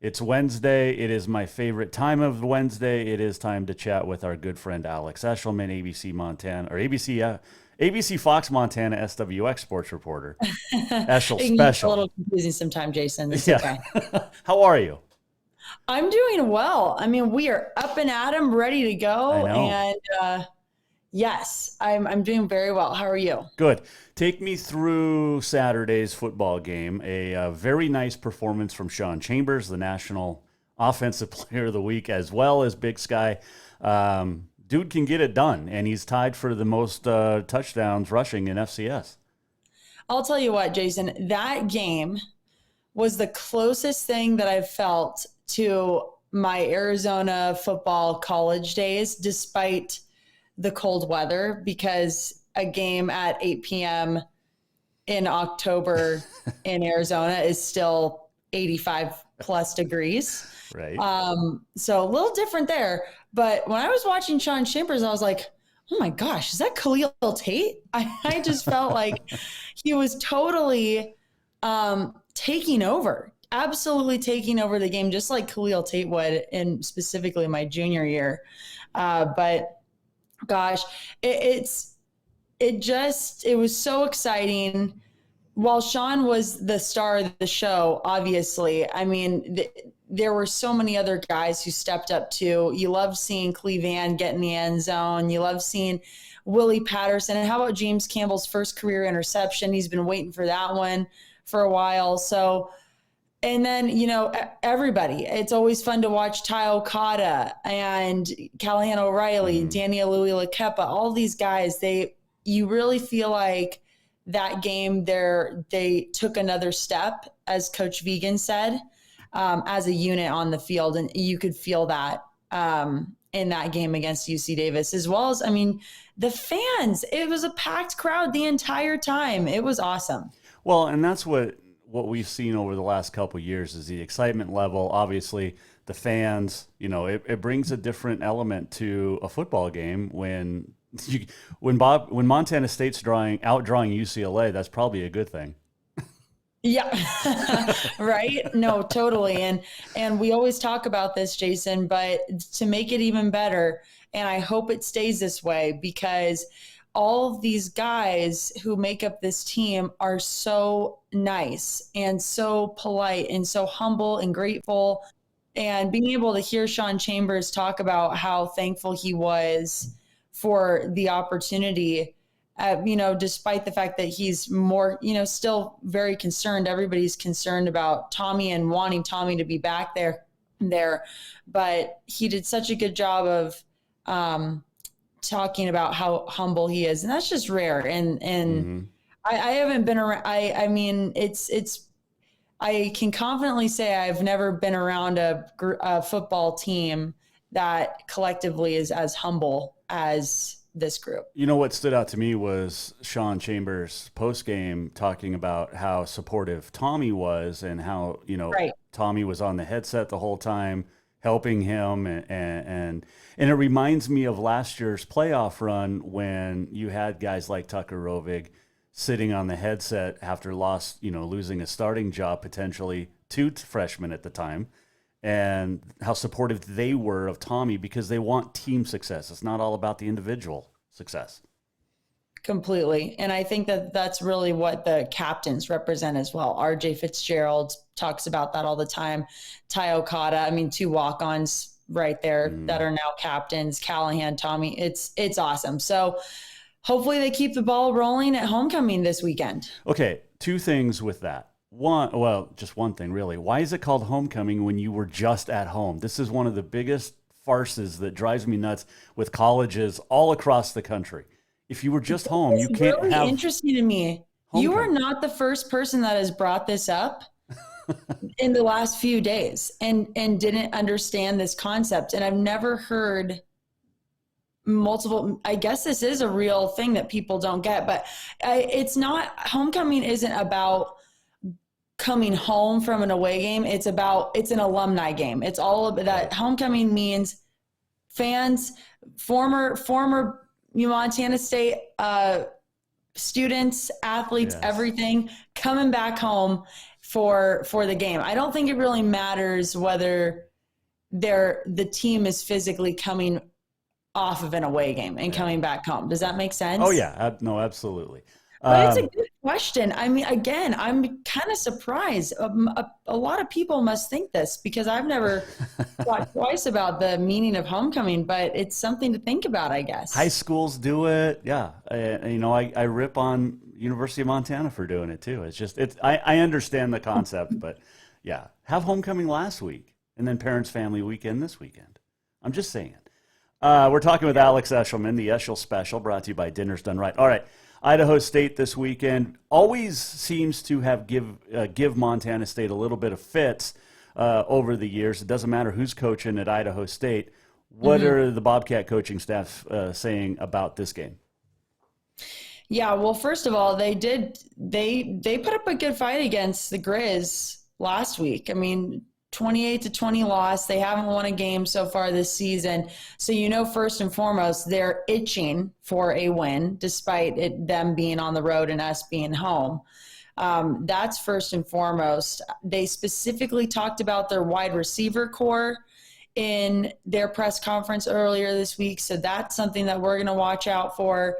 It's Wednesday. It is my favorite time of Wednesday. It is time to chat with our good friend Alex Eschelman, ABC Montana or ABC Fox Montana SWX sports reporter. Eschel It gets a special. little confusing sometimes, Jason. It's Yeah. okay. How are you? I'm doing well. I mean, we are up and at 'em, ready to I go. know. And yes, I'm doing very well. How are you? Good. Take me through Saturday's football game. A very nice performance from Sean Chambers, the National Offensive Player of the Week, as well as Big Sky. Dude can get it done, and he's tied for the most touchdowns rushing in FCS. I'll tell you what, Jason, that game was the closest thing that I've felt to my Arizona football college days, despite the cold weather, because a game at 8 p.m. in October in Arizona is still 85 plus degrees. Right. So a little different there. But when I was watching Sean Chambers, I was like, oh my gosh, is that Khalil Tate? I just felt like he was totally taking over, absolutely taking over the game, just like Khalil Tate would in specifically my junior year. But gosh, it was so exciting. While Sean was the star of the show, obviously, I mean, there were so many other guys who stepped up too. You love seeing Cleveland get in the end zone. You love seeing Willie Patterson. And how about James Campbell's first career interception? He's been waiting for that one for a while. So, and then, everybody. It's always fun to watch Ty Okada and Callahan O'Reilly, Danny Louie-Lakepa, all these guys. You really feel like that game there, they took another step, as Coach Vegan said, as a unit on the field. And you could feel that in that game against UC Davis, as well as, I mean, the fans. It was a packed crowd the entire time. It was awesome. Well, and that's what we've seen over the last couple of years is the excitement level. Obviously, the fans, it brings a different element to a football game when Montana State's outdrawing UCLA. That's probably a good thing. Yeah. Right. No, totally. And we always talk about this, Jason, but to make it even better, and I hope it stays this way, because all of these guys who make up this team are so nice and so polite and so humble and grateful. And being able to hear Sean Chambers talk about how thankful he was for the opportunity, despite the fact that he's more, still very concerned. Everybody's concerned about Tommy and wanting Tommy to be back there. But he did such a good job of talking about how humble he is. And that's just rare. And I haven't been around. I mean, I can confidently say I've never been around a football team that collectively is as humble as this group. You know what stood out to me was Sean Chambers post game talking about how supportive Tommy was and how, Right. Tommy was on the headset the whole time helping him. And it reminds me of last year's playoff run when you had guys like Tucker Rovig sitting on the headset after losing a starting job potentially to freshmen at the time, and how supportive they were of Tommy because they want team success. It's not all about the individual success. Completely. And I think that that's really what the captains represent as well. RJ Fitzgerald talks about that all the time. Ty Okada, I mean, two walk-ons right there that are now captains, Callahan, Tommy. It's awesome. So hopefully they keep the ball rolling at homecoming this weekend. Okay, two things with that. Just one thing really. Why is it called homecoming when you were just at home? This is one of the biggest farces that drives me nuts with colleges all across the country. If you were just home, you can't really have interesting to me. homecoming. You are not the first person that has brought this up in the last few days and didn't understand this concept. And I've never heard multiple, I guess this is a real thing that people don't get, but it's not, homecoming isn't about coming home from an away game. It's an alumni game. It's all about that. Homecoming means fans, former Montana State students, athletes, Yes. everything coming back home for the game. I don't think it really matters whether the team is physically coming off of an away game and coming back home. Does that make sense? Oh yeah, no, absolutely. But it's a good question. I mean, again, I'm kind of surprised. A lot of people must think this because I've never thought twice about the meaning of homecoming, but it's something to think about, I guess. High schools do it. Yeah. I rip on University of Montana for doing it too. It's just, I understand the concept, but yeah, have homecoming last week and then parents' family weekend this weekend. I'm just saying. We're talking with Alex Eschelman, the Eschel Special, brought to you by Dinner's Done Right. All right. Idaho State this weekend always seems to have give Montana State a little bit of fits over the years. It doesn't matter who's coaching at Idaho State. What are the Bobcat coaching staff saying about this game? Yeah, well, first of all, they put up a good fight against the Grizz last week. I mean, 28-20 loss. They haven't won a game so far this season. So, first and foremost, they're itching for a win despite them being on the road and us being home. That's first and foremost. They specifically talked about their wide receiver core in their press conference earlier this week. So that's something that we're going to watch out for.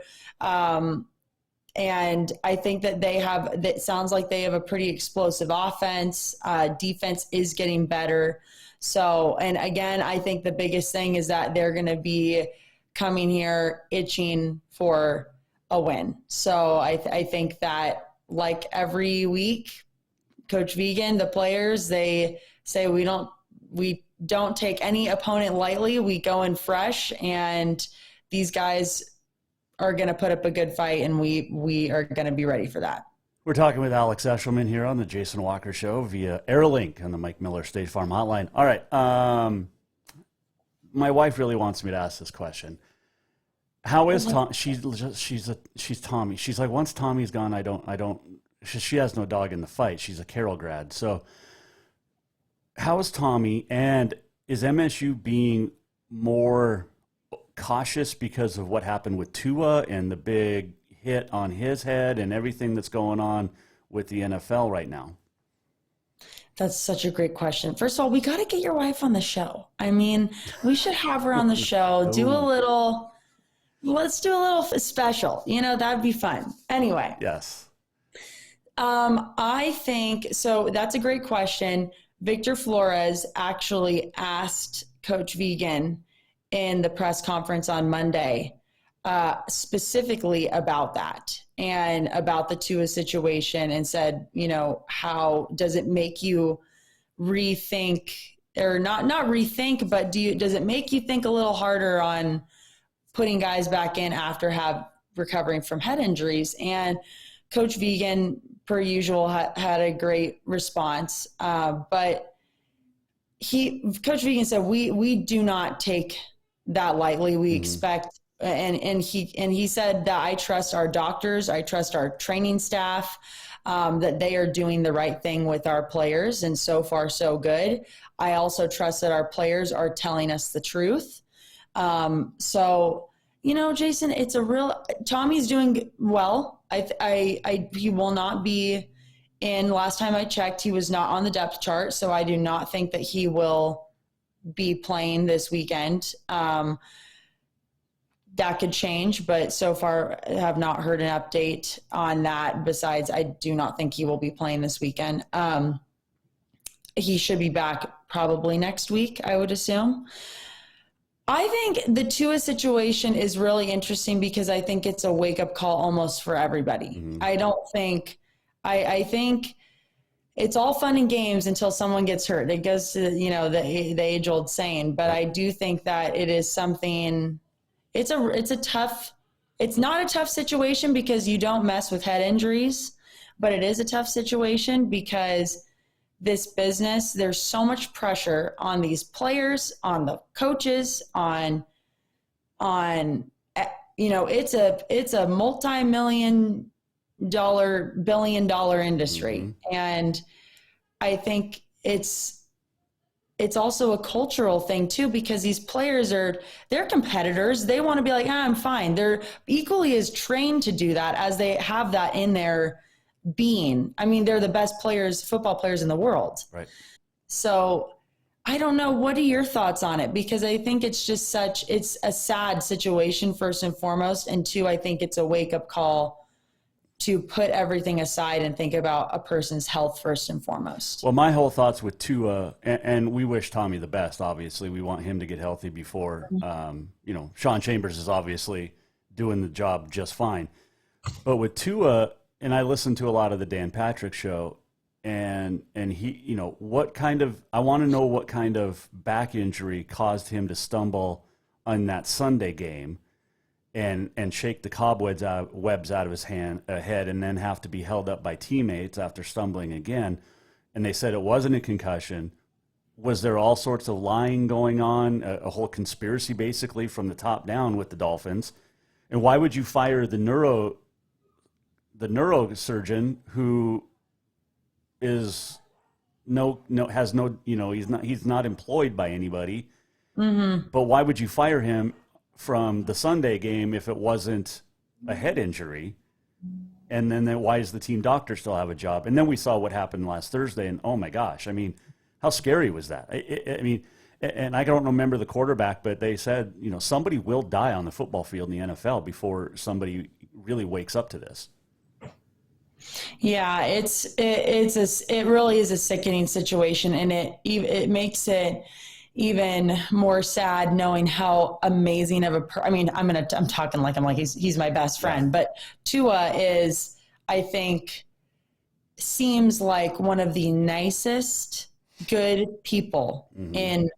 And I think that that sounds like they have a pretty explosive offense. Defense is getting better. So, and again, I think the biggest thing is that they're going to be coming here itching for a win. So I think that like every week, Coach Vegan, the players, they say we don't take any opponent lightly. We go in fresh, and these guys are going to put up a good fight, and we are going to be ready for that. We're talking with Alex Eschelman here on the Jason Walker Show via Airlink on the Mike Miller State Farm Hotline. All right. My wife really wants me to ask this question. How is Tom? She's Tommy. She's like, once Tommy's gone, she has no dog in the fight. She's a Carroll grad. So how is Tommy, and is MSU being more cautious because of what happened with Tua and the big hit on his head and everything that's going on with the NFL right now? That's such a great question. First of all, we got to get your wife on the show. I mean, we should have her on the show, let's do a little special, that'd be fun. Anyway. Yes. I think, so that's a great question. Victor Flores actually asked Coach Vegan in the press conference on Monday, specifically about that and about the Tua situation, and said, how does it make you rethink, or not rethink, but does it make you think a little harder on putting guys back in after recovering from head injuries? And Coach Vegan, per usual, had a great response, but Coach Vegan said, we do not take that lightly. We expect, and he said that I trust our doctors, I trust our training staff, that they are doing the right thing with our players, and so far so good. I also trust that our players are telling us the truth. So, Jason, Tommy's doing well. He will not be in. Last time I checked, he was not on the depth chart, so I do not think that he will be playing this weekend. That could change, but so far I have not heard an update on that. Besides, I do not think he will be playing this weekend. He should be back probably next week, I would assume. I think the Tua situation is really interesting because I think it's a wake-up call almost for everybody. I think it's all fun and games until someone gets hurt. It goes to, the age-old saying. But I do think that it is something. It's not a tough situation because you don't mess with head injuries, but it is a tough situation because this business, there's so much pressure on these players, on the coaches, it's a multi-million billion-dollar industry. And I think it's also a cultural thing too, because these players they're competitors. They want to be like, I'm fine. They're equally as trained to do that as they have that in their being. I mean, they're the best football players in the world. Right. So I don't know. What are your thoughts on it? Because I think it's just it's a sad situation first and foremost. And two, I think it's a wake up call to put everything aside and think about a person's health first and foremost. Well, my whole thoughts with Tua, and we wish Tommy the best, obviously. We want him to get healthy before, Sean Chambers is obviously doing the job just fine. But with Tua, and I listened to a lot of the Dan Patrick show, and he, I want to know what kind of back injury caused him to stumble on that Sunday game and shake the cobwebs out of his head and then have to be held up by teammates after stumbling again. And they said it wasn't a concussion. Was there all sorts of lying going on, a whole conspiracy basically from the top down with the Dolphins? And why would you fire the neurosurgeon who is he's not employed by anybody. Mm-hmm. But why would you fire him from the Sunday game if it wasn't a head injury? And then why does the team doctor still have a job? And then we saw what happened last Thursday, and oh my gosh, I mean, how scary was that? And I don't remember the quarterback, but they said, somebody will die on the football field in the NFL before somebody really wakes up to this. Yeah, it really is a sickening situation, and it makes it even more sad knowing how amazing of I'm talking like he's my best friend, yeah. But Tua is, I think, seems like one of the nicest, good people mm-hmm. in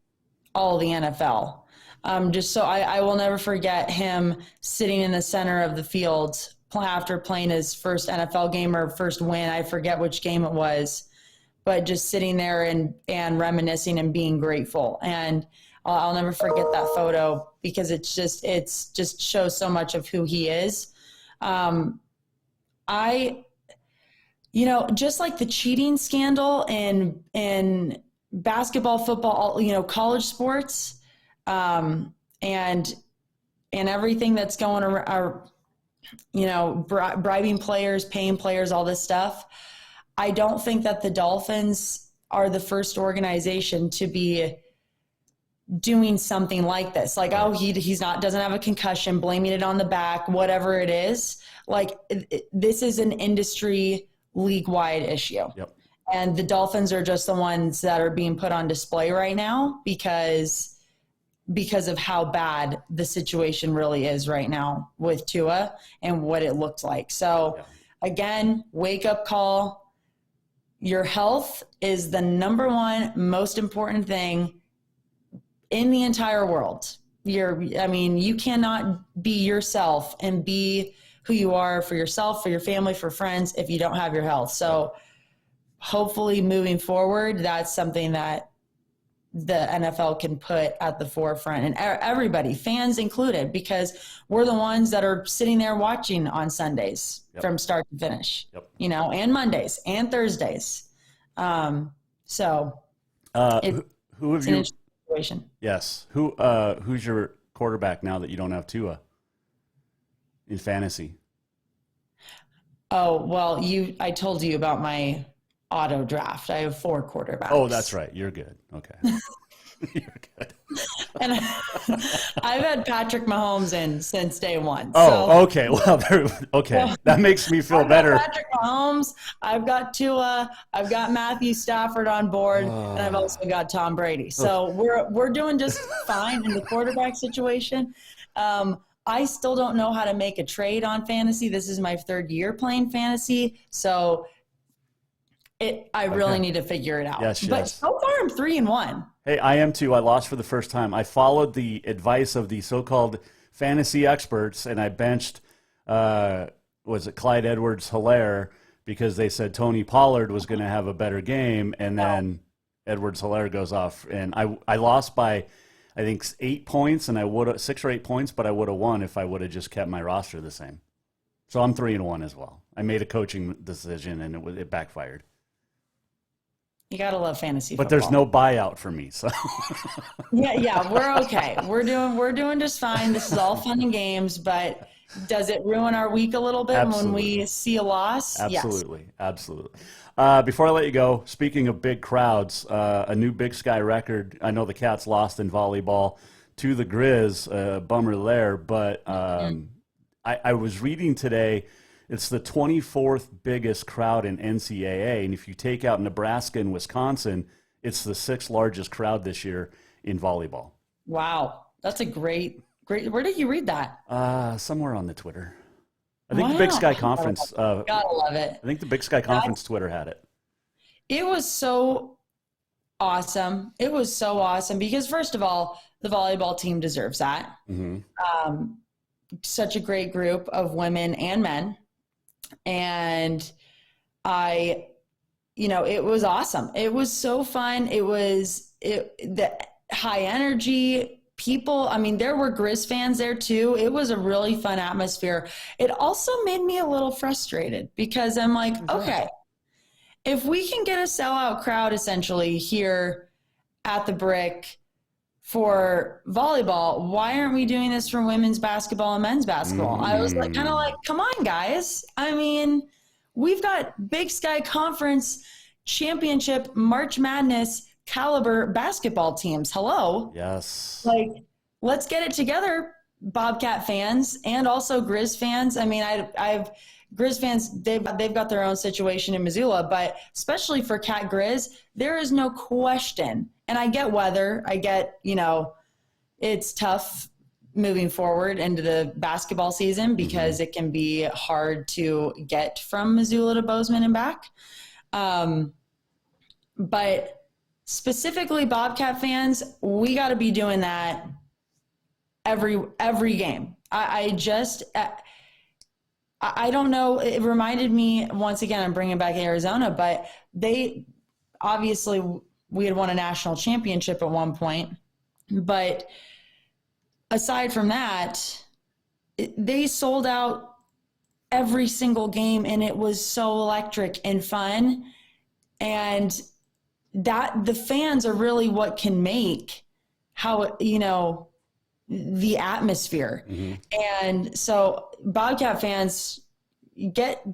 all the NFL. I will never forget him sitting in the center of the field after playing his first NFL game or first win. I forget which game it was, but just sitting there and reminiscing and being grateful. And I'll never forget that photo because it's just shows so much of who he is. Just like the cheating scandal in basketball, football, college sports, and everything that's going around, bribing players, paying players, all this stuff. I don't think that the Dolphins are the first organization to be doing something like this. Like, doesn't have a concussion, blaming it on the back, whatever it is. Like, this is an industry league-wide issue. Yep. And the Dolphins are just the ones that are being put on display right now because of how bad the situation really is right now with Tua and what it looked like. So again, wake up call. Your health is the number one most important thing in the entire world. You cannot be yourself and be who you are for yourself, for your family, for friends, if you don't have your health. So hopefully moving forward, that's something that the NFL can put at the forefront, and everybody, fans included, because we're the ones that are sitting there watching on Sundays from start to finish, and Mondays and Thursdays. Who have you? An situation. Yes. Who's your quarterback now that you don't have Tua in fantasy? Oh, well, I told you about my auto draft. I have 4 quarterbacks. Oh, that's right. You're good. Okay. You're good. And I've had Patrick Mahomes in since day one. Oh, okay. Well, okay. That makes me feel better. Patrick Mahomes. I've got Tua. I've got Matthew Stafford on board, and I've also got Tom Brady. So we're doing just fine in the quarterback situation. I still don't know how to make a trade on fantasy. This is my 3rd year playing fantasy, so I really need to figure it out. Yes. But so far, I'm 3-1. Hey, I am too. I lost for the first time. I followed the advice of the so-called fantasy experts, and I benched, Clyde Edwards-Helaire, because they said Tony Pollard was going to have a better game, and then Edwards-Helaire goes off. And I lost by, I think, 8 points, and I would have 6 or 8 points, but I would have won if I would have just kept my roster the same. So I'm 3-1 as well. I made a coaching decision, and it backfired. You gotta love fantasy football. But there's no buyout for me, so yeah, we're okay. We're doing just fine. This is all fun and games, but Does it ruin our week a little bit when we see a loss? Absolutely. Yes. Absolutely. Before I let you go, speaking of big crowds, a new Big Sky record. I know the Cats lost in volleyball to the Grizz, bummer there, but I was reading today, it's the 24th biggest crowd in NCAA, and if you take out Nebraska and Wisconsin, it's the 6th largest crowd this year in volleyball. Wow. That's a great. Where did you read that? Somewhere on the Twitter. I think the Big Sky Conference. Gotta love it. I think the Big Sky Conference Twitter had it. It was so awesome. It was so awesome because, first of all, the volleyball team deserves that. Such a great group of women and men. And it was awesome. It was so fun. The high energy. People, I mean, there were Grizz fans there too. It was a really fun atmosphere. It also made me a little frustrated because I'm like, okay, if we can get a sellout crowd essentially here at the Brick for volleyball, why aren't we doing this for women's basketball and men's basketball? I was like, kind of like, come on, guys. I mean, we've got Big Sky Conference Championship March Madness caliber basketball teams. Hello. Yes. Like, let's get it together, Bobcat fans and also Grizz fans. I mean, I've Grizz fans, they've got their own situation in Missoula, but especially for Cat Grizz, there is no question. And I get weather. I get, it's tough moving forward into the basketball season because it can be hard to get from Missoula to Bozeman and back. But specifically Bobcat fans, we got to be doing that every game. I don't know. It reminded me, once again, I'm bringing back Arizona, but we had won a national championship at one point. But aside from that, they sold out every single game, and it was so electric and fun. And that the fans are really what can make the atmosphere. And so Bobcat fans, get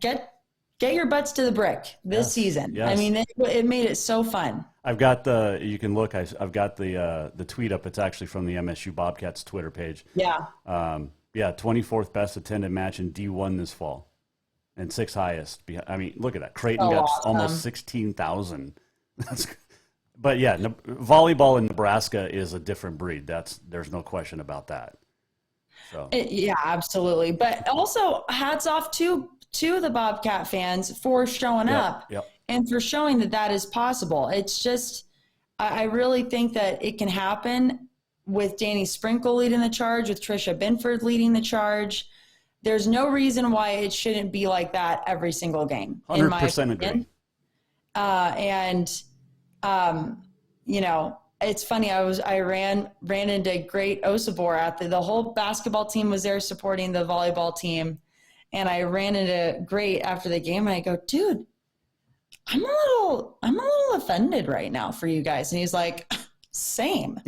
your butts to the Brick this season. Yes. I mean, it made it so fun. I've got you can look, I've got the tweet up. It's actually from the MSU Bobcats Twitter page. Yeah. 24th best attended match in D1 this fall and 6th highest. I mean, look at that. Creighton got almost 16,000. But yeah, volleyball in Nebraska is a different breed. There's no question about that. So yeah, absolutely. But also hats off to the Bobcat fans for showing up and for showing that is possible. It's just, I really think that it can happen with Danny Sprinkle leading the charge, with Trisha Binford leading the charge. There's no reason why it shouldn't be like that every single game. 100% agree. It's funny. I ran into Great Osibor at the whole basketball team was there supporting the volleyball team. And I ran into Great after the game and I go, dude, I'm a little offended right now for you guys. And he's like, same.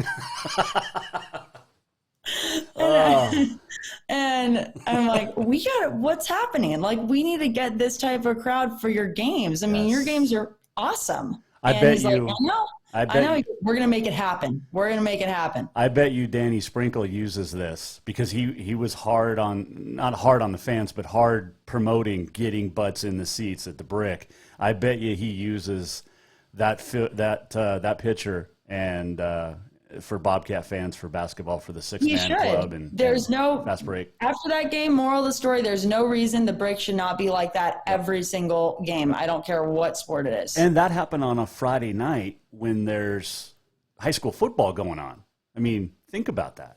And I'm like, what's happening? Like, we need to get this type of crowd for your games. I mean, your games are awesome. I bet you. Like, I know. We're going to make it happen. We're going to make it happen. I bet you Danny Sprinkle uses this because he was not hard on the fans, but hard promoting getting butts in the seats at the Brick. I bet you he uses that picture and for Bobcat fans for basketball for the 6-man club and there's no fast break. After that game, moral of the story, there's no reason the Brick should not be like that every single game. I don't care what sport it is. And that happened on a Friday night when there's high school football going on. I mean, think about that.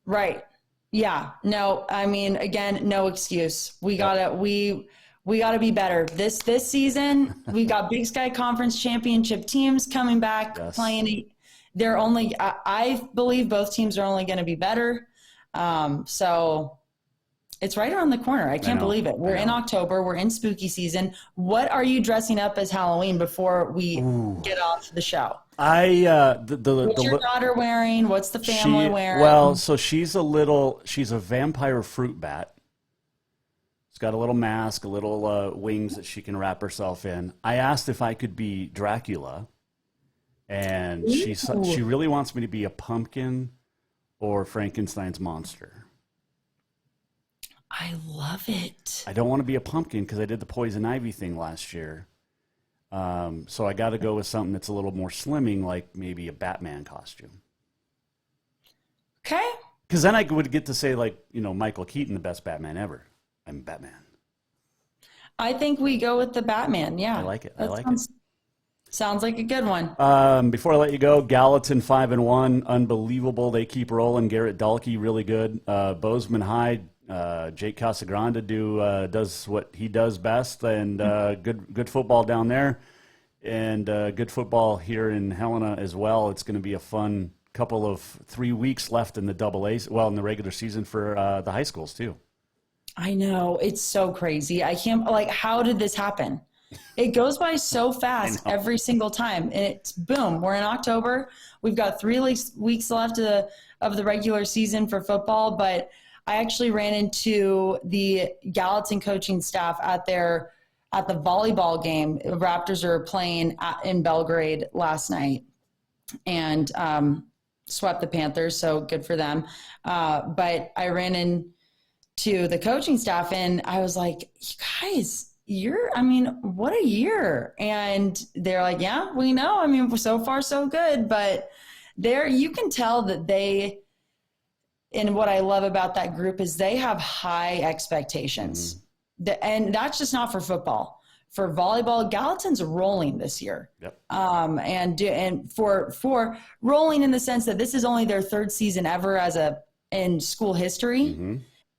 Right. Yeah. No, I mean, again, no excuse. We gotta be better. This season, we got Big Sky Conference Championship teams coming back playing. They're only, I believe both teams are only going to be better. So it's right around the corner. I can't believe it. We're in October. We're in spooky season. What are you dressing up as Halloween before we get off the show? What's your daughter wearing? What's the family wearing? Well, so she's a vampire fruit bat. got a little mask, a little wings that she can wrap herself in. I asked if I could be Dracula, and she really wants me to be a pumpkin or Frankenstein's monster. I love it. I don't want to be a pumpkin because I did the poison ivy thing last year. So I got to go with something that's a little more slimming, like maybe a Batman costume. Okay. Because then I would get to say, like, Michael Keaton, the best Batman ever. I'm Batman. I think we go with the Batman. Yeah. I like it. Sounds like a good one. Before I let you go, Gallatin 5-1, unbelievable. They keep rolling. Garrett Dahlke, really good. Bozeman High, Jake Casagrande does what he does best, and good football down there, and good football here in Helena as well. It's going to be a fun couple of 3 weeks left in the AA, in the regular season for the high schools too. I know, it's so crazy. I can't, how did this happen? It goes by so fast every single time, and it's boom. We're in October. We've got 3 weeks left of the regular season for football, but I actually ran into the Gallatin coaching staff at the volleyball game. The Raptors are playing in Belgrade last night, and swept the Panthers, so good for them. But I ran into the coaching staff, and I was like, you guys, what a year. And they're like, yeah, we know. So far so good, but you can tell that and what I love about that group is they have high expectations. And that's just not for football. For volleyball, Gallatin's rolling this year. Yep. And for rolling in the sense that this is only their 3rd season ever in school history. Mm-hmm.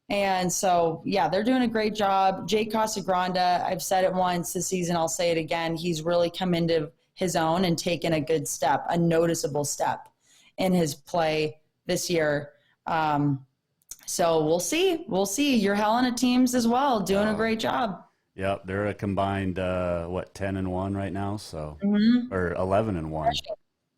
And so, yeah, they're doing a great job. Jake Casagrande, I've said it once this season, I'll say it again. He's really come into his own and taken a good step, a noticeable step in his play this year. So we'll see. Your Helena teams as well doing a great job. Yep, they're a combined 10-1 right now, so or 11-1.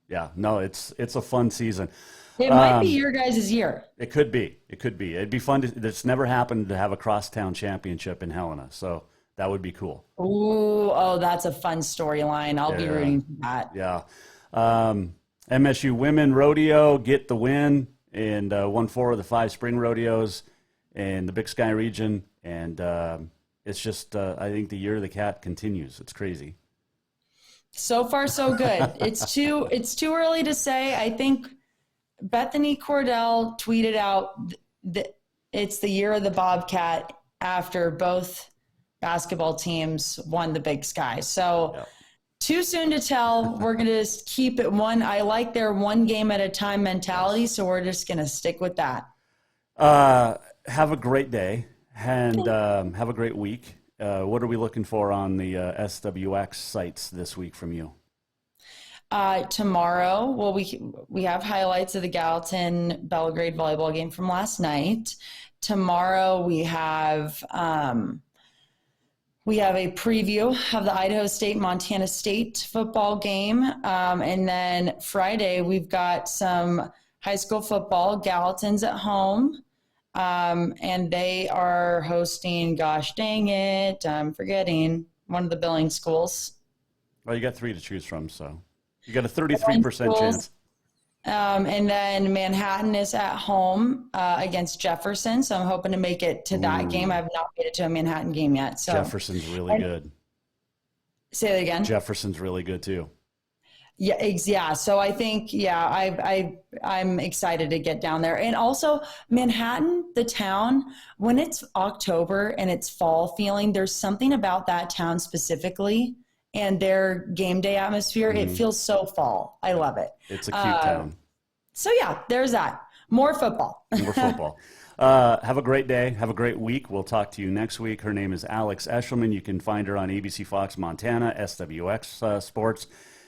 Yeah, no, it's a fun season. It might be your guys' year. It could be. It'd be fun. It's never happened to have a crosstown championship in Helena, so that would be cool. Oh, that's a fun storyline. I'll be rooting for that. Yeah. MSU women rodeo get the win and won 4 of the 5 spring rodeos in the Big Sky region, and it's just I think the year of the cat continues. It's crazy. So far, so good. It's too early to say. I think Bethany Cordell tweeted out that it's the year of the Bobcat after both basketball teams won the Big Sky. So too soon to tell. We're going to just keep it one. I like their one game at a time mentality, so we're just going to stick with that. Have a great day and have a great week. What are we looking for on the SWX sites this week from you? Tomorrow, we have highlights of the Gallatin Belgrade volleyball game from last night. Tomorrow we have a preview of the Idaho State Montana State football game, and then Friday we've got some high school football. Gallatin's at home, and they are hosting. Gosh dang it, I'm forgetting one of the billing schools. Well, you got 3 to choose from, so. You got a 33% chance. And then Manhattan is at home against Jefferson, so I'm hoping to make it to that game. I have not made it to a Manhattan game yet. So Jefferson's really good. Say that again. Jefferson's really good too. Yeah. So I think, I'm excited to get down there. And also Manhattan, the town, when it's October and it's fall feeling, there's something about that town specifically and their game day atmosphere. It feels so fall. I love it. It's a cute town. So yeah, there's that. More football. More football. Have a great day. Have a great week. We'll talk to you next week. Her name is Alex Eschelman. You can find her on ABC Fox Montana, SWX Sports,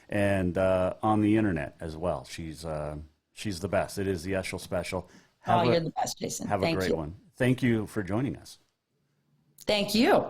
and on the internet as well. She's the best. It is the Eschel Special. You're the best, Jason. Have a great one. Thank you for joining us. Thank you.